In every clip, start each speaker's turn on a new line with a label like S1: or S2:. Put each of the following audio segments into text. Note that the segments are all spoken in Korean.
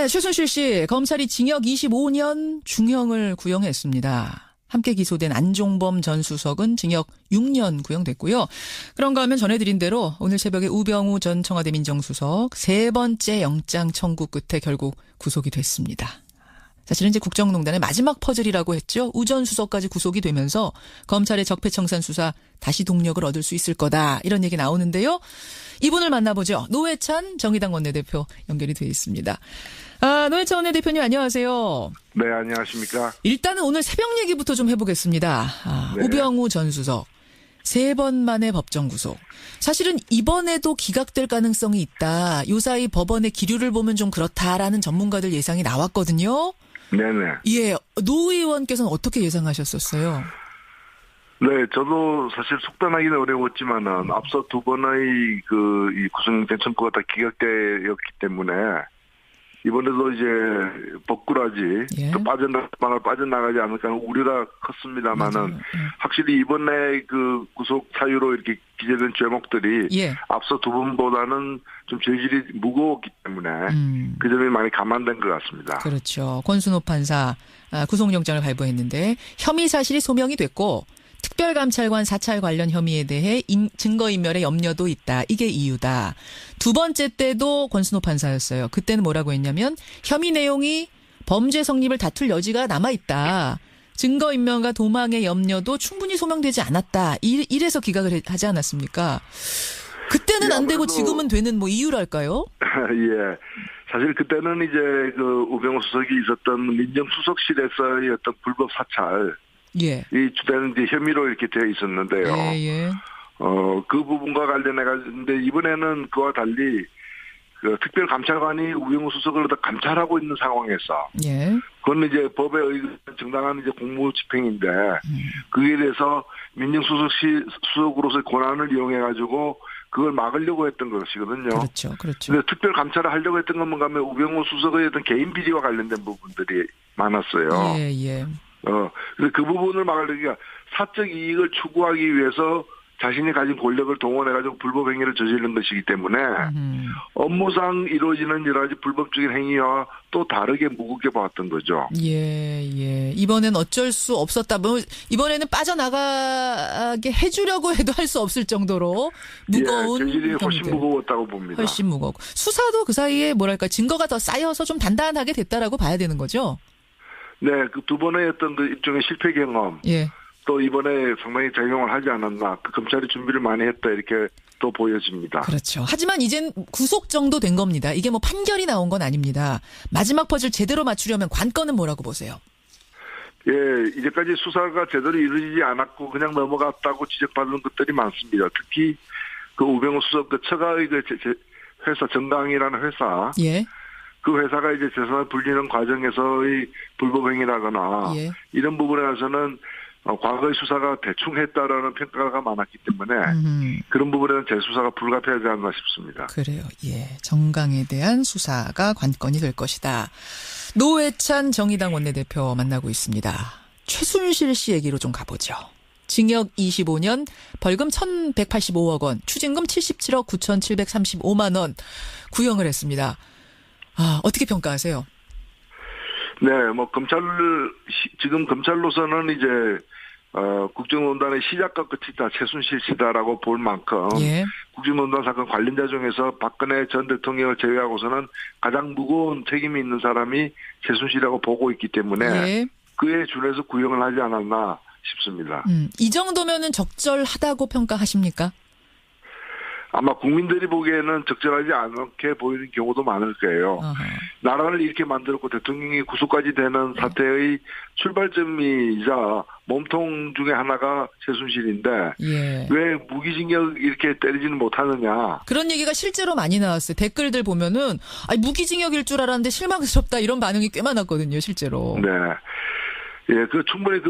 S1: 네, 최순실 씨, 검찰이 징역 25년 중형을 구형했습니다. 함께 기소된 안종범 전 수석은 징역 6년 구형됐고요. 그런가 하면 전해드린 대로 오늘 새벽에 우병우 전 청와대 민정수석 세 번째 영장 청구 끝에 결국 구속이 됐습니다. 사실은 이제 국정농단의 마지막 퍼즐이라고 했죠. 우 전 수석까지 구속이 되면서 검찰의 적폐청산 수사 다시 동력을 얻을 수 있을 거다. 이런 얘기 나오는데요. 이분을 만나보죠. 노회찬 정의당 원내대표 연결이 되어 있습니다. 노회찬 원내대표님 안녕하세요.
S2: 네, 안녕하십니까.
S1: 일단은 오늘 새벽 얘기부터 좀 해보겠습니다.
S2: 네.
S1: 우병우 전 수석. 3번 만에 법정 구속. 사실은 이번에도 기각될 가능성이 있다. 요사이 법원의 기류를 보면 좀 그렇다라는 전문가들 예상이 나왔거든요.
S2: 네네.
S1: 예, 노 의원께서는 어떻게 예상하셨었어요?
S2: 네, 저도 사실 속단하기는 어려웠지만은 앞서 두 번의 이 구속영장 청구가 다 기각되었기 때문에 이번에도 이제 법꾸라지
S1: 예.
S2: 또 빠져나가지 않을까 하는 우려가 컸습니다만은
S1: 맞아요.
S2: 확실히 이번에 그 구속 사유로 이렇게 기재된 죄목들이
S1: 예.
S2: 앞서 두 번보다는 좀 죄질이 무거웠기 때문에 그 점이 많이 감안된 것 같습니다.
S1: 그렇죠. 권순호 판사 구속영장을 발부했는데 혐의 사실이 소명이 됐고 특별감찰관 사찰 관련 혐의에 대해 증거인멸의 염려도 있다. 이게 이유다. 두 번째 때도 권순호 판사였어요. 그때는 뭐라고 했냐면 혐의 내용이 범죄 성립을 다툴 여지가 남아있다. 증거인멸과 도망의 염려도 충분히 소명되지 않았다. 이래서 기각을 하지 않았습니까? 그때는 안 되고 지금은 되는 뭐 이유랄까요?
S2: 예. 사실 그때는 이제 그 우병우 수석이 있었던 민정수석실에서의 어떤 불법 사찰
S1: 예.
S2: 이 주된 이제 혐의로 이렇게 되어 있었는데요.
S1: 예.
S2: 그 부분과 관련해 가지고 이번에는 그와 달리 그 특별감찰관이 우병우 수석을 감찰하고 있는 상황에서
S1: 예.
S2: 그건 이제 법에 의한 정당한 이제 공무 집행인데 그에 대해서 민정수석으로서의 권한을 이용해 가지고 그걸 막으려고 했던 것이거든요.
S1: 그렇죠.
S2: 근데 특별 감찰을 하려고 했던 건 뭔가 하면 우병우 수석의 어떤 개인 비리와 관련된 부분들이 많았어요.
S1: 예.
S2: 그래서 그 부분을 막으려니까 사적 이익을 추구하기 위해서 자신이 가진 권력을 동원해가지고 불법 행위를 저지르는 것이기 때문에 업무상 이루어지는 여러 가지 불법적인 행위와 또 다르게 무겁게 봤던 거죠.
S1: 예. 이번엔 어쩔 수 없었다. 뭐 이번에는 빠져나가게 해주려고 해도 할 수 없을 정도로 무거운
S2: 죄질이 훨씬
S1: 혐의들.
S2: 무거웠다고 봅니다.
S1: 훨씬 무겁고 수사도 그 사이에 뭐랄까 증거가 더 쌓여서 좀 단단하게 됐다라고 봐야 되는 거죠.
S2: 네, 그 두 번의 어떤 그 일종의 실패 경험.
S1: 예.
S2: 또 이번에 상당히 작용을 하지 않았나. 그 검찰이 준비를 많이 했다 이렇게 또 보여집니다.
S1: 그렇죠. 하지만 이젠 구속 정도 된 겁니다. 이게 뭐 판결이 나온 건 아닙니다. 마지막 퍼즐 제대로 맞추려면 관건은 뭐라고 보세요?
S2: 예, 이제까지 수사가 제대로 이루어지지 않았고 그냥 넘어갔다고 지적받는 것들이 많습니다. 특히 그 우병우 수석 그 처가의 그 회사 정강이라는 회사.
S1: 예.
S2: 그 회사가 이제 재산을 불리는 과정에서의 불법 행위라거나
S1: 예.
S2: 이런 부분에 대해서는 과거의 수사가 대충 했다라는 평가가 많았기 때문에 그런 부분에는 재수사가 불가피하지 않나 싶습니다.
S1: 그래요. 예. 정강에 대한 수사가 관건이 될 것이다. 노회찬 정의당 원내대표 만나고 있습니다. 최순실 씨 얘기로 좀 가보죠. 징역 25년, 벌금 1,185억 원, 추징금 77억 9,735만 원 구형을 했습니다. 어떻게 평가하세요?
S2: 네, 뭐 지금 검찰로서는 이제 국정농단의 시작과 끝이 다 최순실 씨다라고 볼 만큼
S1: 예.
S2: 국정농단 사건 관련자 중에서 박근혜 전 대통령을 제외하고서는 가장 무거운 책임이 있는 사람이 최순실이라고 보고 있기 때문에
S1: 예.
S2: 그에 준해서 구형을 하지 않았나 싶습니다.
S1: 이 정도면은 적절하다고 평가하십니까?
S2: 아마 국민들이 보기에는 적절하지 않게 보이는 경우도 많을 거예요. 나라를 이렇게 만들었고 대통령이 구속까지 되는 사태의 출발점이자 몸통 중에 하나가 최순실인데
S1: 예.
S2: 왜 무기징역 이렇게 때리지는 못하느냐.
S1: 그런 얘기가 실제로 많이 나왔어요. 댓글들 보면은 무기징역일 줄 알았는데 실망스럽다 이런 반응이 꽤 많았거든요. 실제로.
S2: 네. 예, 충분히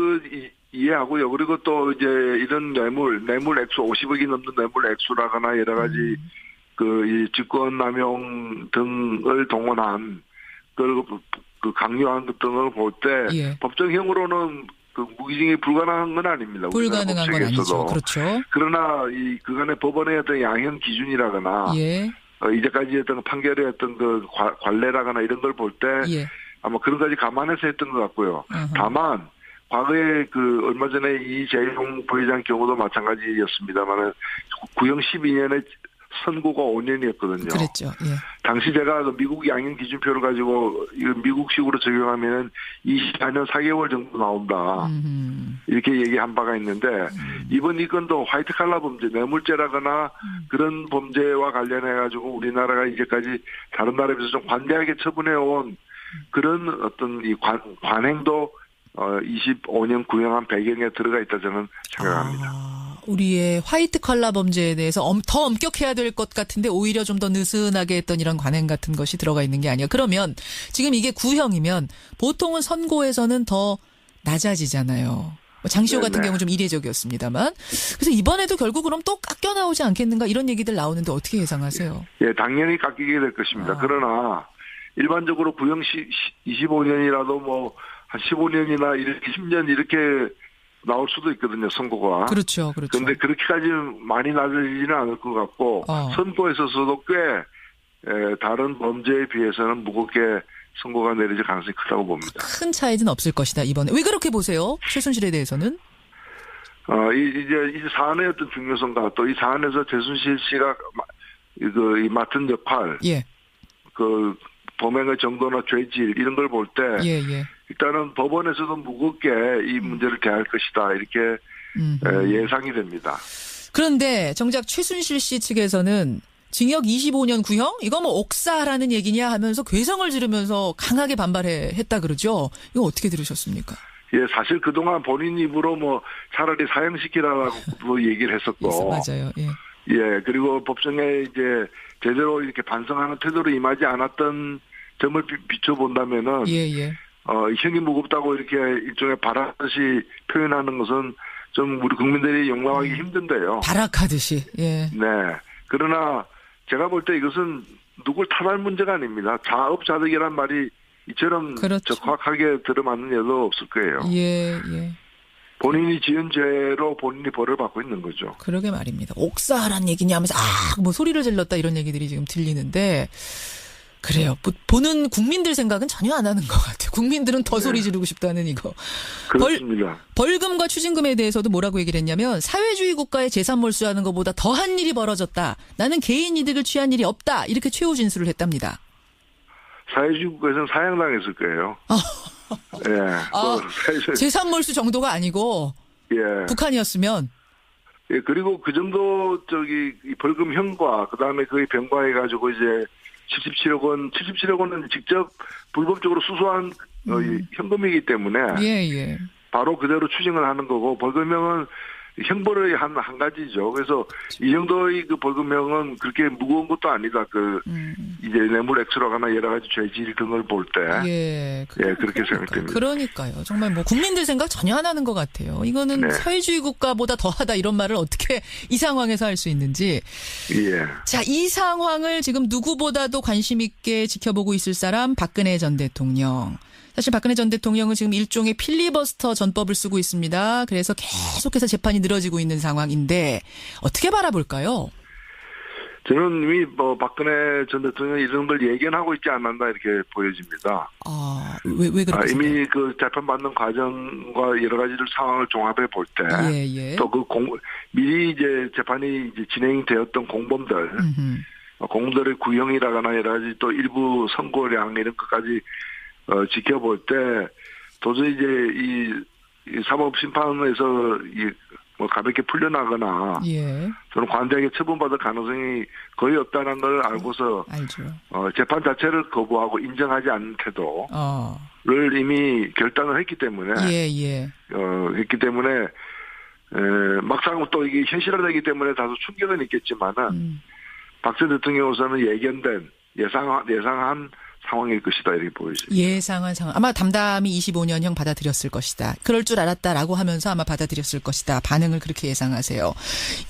S2: 이해하고요. 그리고 또 이제 이런 뇌물 액수 50억이 넘는 뇌물 액수라거나 여러 가지 이 직권남용 등을 동원한 그 강요한 것 등을 볼 때
S1: 예.
S2: 법정형으로는 그 무기징역이 불가능한 건 아닙니다.
S1: 불가능한 건 아니죠. 그렇죠.
S2: 그러나 그간의 법원의 어떤 양형 기준이라거나
S1: 예.
S2: 이제까지 했던 판결의 어떤 그 관례라거나 이런 걸 볼 때
S1: 예.
S2: 아마 그런 까지 감안해서 했던 것 같고요. 다만 과거에 그 얼마 전에 이재용 부회장 경우도 마찬가지였습니다만 구형 12년에 선고가 5년이었거든요.
S1: 그랬죠. 예.
S2: 당시 제가 그 미국 양형 기준표를 가지고 미국식으로 적용하면 24년 4개월 정도 나온다. 이렇게 얘기한 바가 있는데 이번 이 건도 화이트 칼라 범죄, 뇌물죄라거나 그런 범죄와 관련해 가지고 우리나라가 이제까지 다른 나라에 비해서 좀 관대하게 처분해온 그런 어떤 이 관행도 25년 구형한 배경에 들어가 있다 저는 생각합니다.
S1: 우리의 화이트 컬러 범죄에 대해서 더 엄격해야 될 것 같은데 오히려 좀 더 느슨하게 했던 이런 관행 같은 것이 들어가 있는 게 아니야. 그러면 지금 이게 구형이면 보통은 선고에서는 더 낮아지잖아요. 장시호 같은 경우는 좀 이례적이었습니다만. 그래서 이번에도 결국 그럼 또 깎여 나오지 않겠는가 이런 얘기들 나오는데 어떻게 예상하세요?
S2: 예, 당연히 깎이게 될 것입니다. 그러나 일반적으로 구형 25년이라도 뭐 한 15년이나 이렇게 10년 이렇게 나올 수도 있거든요, 선고가.
S1: 그렇죠, 그렇죠.
S2: 그런데 그렇게까지 많이 낮아지지는 않을 것 같고, 선고에 있어서도 꽤, 다른 범죄에 비해서는 무겁게 선고가 내려질 가능성이 크다고 봅니다.
S1: 큰 차이는 없을 것이다, 이번에. 왜 그렇게 보세요? 최순실에 대해서는?
S2: 이제 사안의 어떤 중요성과 또 이 사안에서 최순실 씨가 이 맡은 역할,
S1: 예.
S2: 그 범행의 정도나 죄질 이런 걸 볼 때,
S1: 예, 예.
S2: 일단은 법원에서도 무겁게 이 문제를 대할 것이다 이렇게 예상이 됩니다.
S1: 그런데 정작 최순실 씨 측에서는 징역 25년 구형? 이거 뭐 옥사라는 얘기냐 하면서 괴성을 지르면서 강하게 반발했다 그러죠. 이거 어떻게 들으셨습니까?
S2: 예, 사실 그동안 본인 입으로 뭐 차라리 사형시키라고 얘기를 했었고.
S1: 맞아요. 예.
S2: 예, 그리고 법정에 이제 제대로 이렇게 반성하는 태도로 임하지 않았던 점을 비춰본다면은.
S1: 예, 예.
S2: 형이 무겁다고 이렇게 일종의 바라듯이 표현하는 것은 좀 우리 국민들이 용납하기 힘든데요.
S1: 발악하듯이, 예.
S2: 네. 그러나 제가 볼 때 이것은 누굴 탓할 문제가 아닙니다. 자업자득이란 말이 이처럼
S1: 그렇죠.
S2: 적확하게 들어맞는 예도 없을 거예요.
S1: 예, 예.
S2: 본인이 지은 죄로 본인이 벌을 받고 있는 거죠.
S1: 그러게 말입니다. 옥사란 얘기냐 하면서 뭐 소리를 질렀다 이런 얘기들이 지금 들리는데 그래요. 보는 국민들 생각은 전혀 안 하는 것 같아요. 국민들은 더 소리 지르고 싶다는 이거.
S2: 그렇습니다.
S1: 벌금과 추징금에 대해서도 뭐라고 얘기를 했냐면 사회주의 국가의 재산 몰수하는 것보다 더한 일이 벌어졌다. 나는 개인 이득을 취한 일이 없다. 이렇게 최후 진술을 했답니다.
S2: 사회주의 국가에서는 사형당했을 거예요. 예.
S1: 재산 몰수 정도가 아니고
S2: 예.
S1: 북한이었으면.
S2: 예, 그리고 그 정도 이 벌금형과 그다음에 그에 병과해 가지고 이제 77억 원은 직접 불법적으로 수수한 현금이기 때문에
S1: 예.
S2: 바로 그대로 추징을 하는 거고 벌금형은 형벌의 한 가지죠. 그래서 이 정도의 그 벌금형은 그렇게 무거운 것도 아니다. 이제 뇌물 액수라거나 여러 가지 죄질 등을 볼 때. 그렇게 생각됩니다.
S1: 그러니까요. 정말 뭐 국민들 생각 전혀 안 하는 것 같아요. 이거는 사회주의 국가보다 더하다 이런 말을 어떻게 이 상황에서 할 수 있는지.
S2: 예.
S1: 자, 이 상황을 지금 누구보다도 관심 있게 지켜보고 있을 사람 박근혜 전 대통령. 사실 박근혜 전 대통령은 지금 일종의 필리버스터 전법을 쓰고 있습니다. 그래서 계속해서 재판이 늘어지고 있는 상황인데 어떻게 바라볼까요?
S2: 저는 이미 박근혜 전 대통령이 이런 걸 예견하고 있지 않았나 이렇게 보여집니다.
S1: 왜 그렇게
S2: 이미 그 재판받는 과정과 여러 가지를 상황을 종합해 볼 때 또 미리 이제 재판이 이제 진행되었던 공범들의 구형이라거나 여러 가지 또 일부 선고량 이런 것까지 지켜볼 때 도저히 이제 이 사법 심판에서 뭐 가볍게 풀려나거나 저는 관대하게 처분받을 가능성이 거의 없다는 걸 알고서
S1: 알죠.
S2: 재판 자체를 거부하고 인정하지 않는 태도를 이미 결단을 했기 때문에 했기 때문에 막상 또 이게 현실화되기 때문에 다소 충격은 있겠지만은 박 전 대통령으로서는 예견된 예상한 상황일 것이다 이렇게 보여집니다.
S1: 예상한 상황. 아마 담담히 25년형 받아들였을 것이다. 그럴 줄 알았다라고 하면서 아마 받아들였을 것이다. 반응을 그렇게 예상하세요.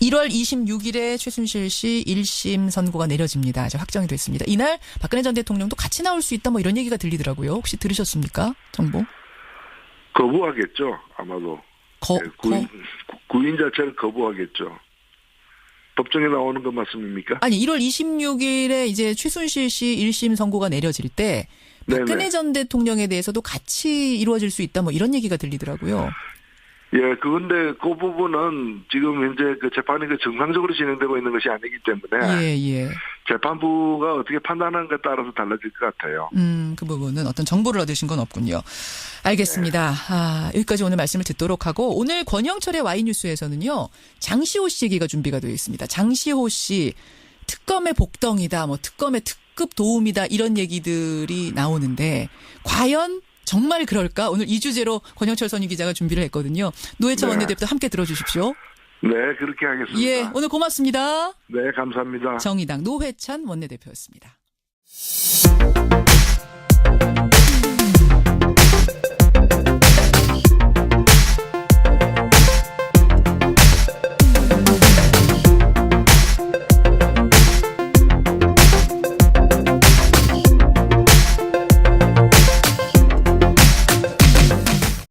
S1: 1월 26일에 최순실 씨 1심 선고가 내려집니다. 이제 확정이 됐습니다. 이날 박근혜 전 대통령도 같이 나올 수 있다 뭐 이런 얘기가 들리더라고요. 혹시 들으셨습니까? 정보?
S2: 거부하겠죠. 아마도. 구인 자체를 거부하겠죠. 법정에 나오는 것 맞습니까?
S1: 아니 1월 26일에 이제 최순실 씨 1심 선고가 내려질 때 박근혜
S2: 네네.
S1: 전 대통령에 대해서도 같이 이루어질 수 있다 뭐 이런 얘기가 들리더라고요.
S2: 예, 그건데 그 부분은 지금 현재 그 재판이 그 정상적으로 진행되고 있는 것이 아니기 때문에
S1: 예.
S2: 재판부가 어떻게 판단하는가에 따라서 달라질 것 같아요.
S1: 그 부분은 어떤 정보를 얻으신 건 없군요. 알겠습니다. 여기까지 오늘 말씀을 듣도록 하고 오늘 권영철의 와이뉴스에서는요. 장시호 씨 얘기가 준비가 되어 있습니다. 장시호 씨 특검의 복덩이다. 뭐 특검의 특급 도움이다. 이런 얘기들이 나오는데 과연 정말 그럴까? 오늘 이 주제로 권영철 선임 기자가 준비를 했거든요. 노회찬
S2: 네.
S1: 원내대표 함께 들어주십시오.
S2: 네, 그렇게 하겠습니다.
S1: 예, 오늘 고맙습니다.
S2: 네, 감사합니다.
S1: 정의당 노회찬 원내대표였습니다.